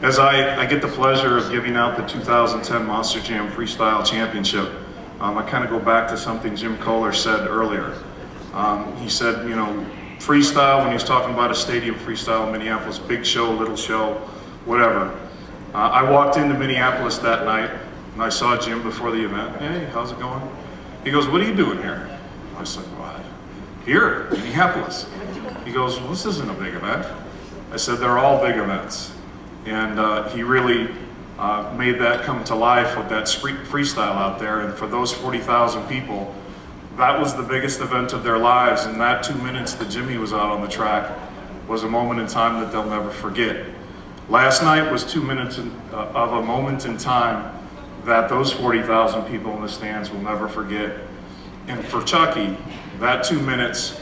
As I get the pleasure of giving out the 2010 Monster Jam Freestyle Championship, I kind of go back to something Jim Kohler said earlier. He said, you know, freestyle, when he was talking about a stadium freestyle in Minneapolis, big show, little show, whatever. I walked into Minneapolis that night and I saw Jim before the event. Hey, how's it going? He goes, what are you doing here? I said, what? Here, Minneapolis. He goes, well, this isn't a big event. I said, they're all big events. And he really made that come to life with that freestyle out there. And for those 40,000 people, that was the biggest event of their lives. And that 2 minutes that Jimmy was out on the track was a moment in time that they'll never forget. Last night was 2 minutes of a moment in time that those 40,000 people in the stands will never forget. And for Chucky, that 2 minutes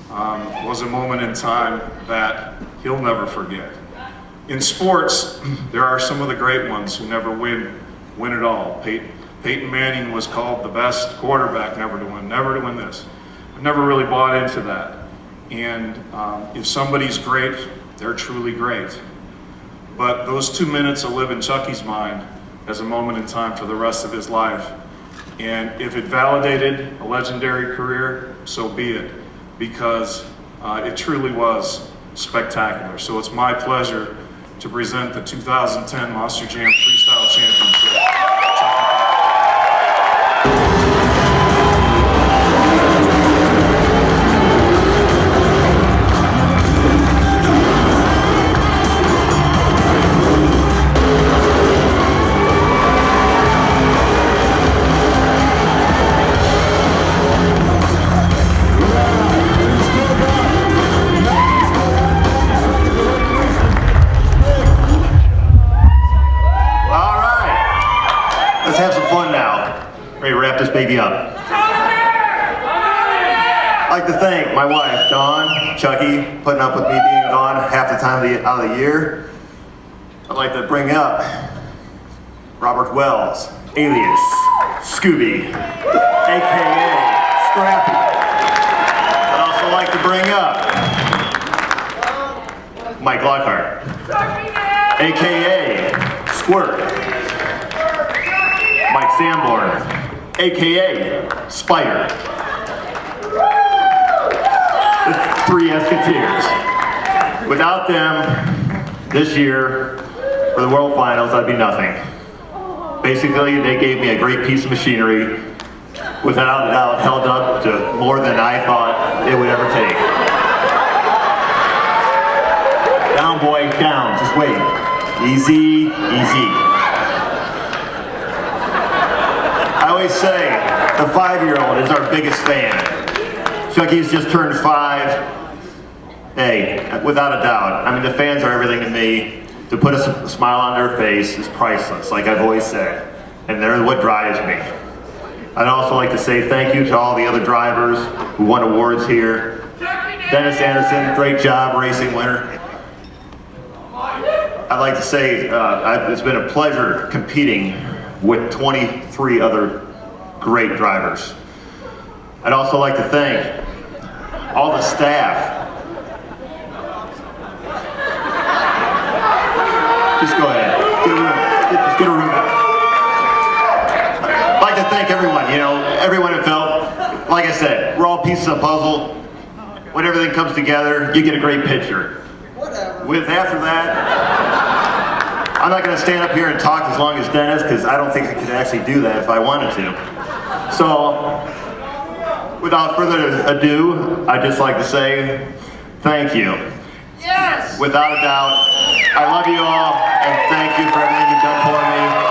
was a moment in time that he'll never forget. In sports, there are some of the great ones who never win it all. Peyton Manning was called the best quarterback never to win this. I've never really bought into that. And if somebody's great, they're truly great. But those 2 minutes will live in Chucky's mind as a moment in time for the rest of his life. And if it validated a legendary career, so be it, because it truly was spectacular. So it's my pleasure to present the 2010 Monster Jam Freestyle Championship. Let's have some fun now. Ready to wrap this baby up. I'd like to thank my wife, Dawn, Chucky, putting up with me being gone half the time out of the year. I'd like to bring up Robert Wells, alias Scooby, aka Scrappy. I'd also like to bring up Mike Lockhart, aka Squirt. Mike Sanborn, aka Spider. The 3 Esketeers. Without them, this year, for the World Finals, I'd be nothing. Basically, they gave me a great piece of machinery, without a doubt held up to more than I thought it would ever take. Down, boy, down, just wait. Easy, easy. I always say the 5-year-old is our biggest fan. Chucky's just turned 5. Hey, without a doubt. I mean, the fans are everything to me. To put a smile on their face is priceless, like I've always said. And they're what drives me. I'd also like to say thank you to all the other drivers who won awards here. Dennis Anderson, great job, racing winner. I'd like to say it's been a pleasure competing with 23 other great drivers. I'd also like to thank all the staff. Just go ahead, just get a room. I'd like to thank everyone, you know, everyone involved. Like I said, we're all pieces of a puzzle. When everything comes together, you get a great picture. With after that, I'm not going to stand up here and talk as long as Dennis, because I don't think I could actually do that if I wanted to. So, without further ado, I'd just like to say thank you. Yes! Without a doubt, I love you all, and thank you for everything you've done for me.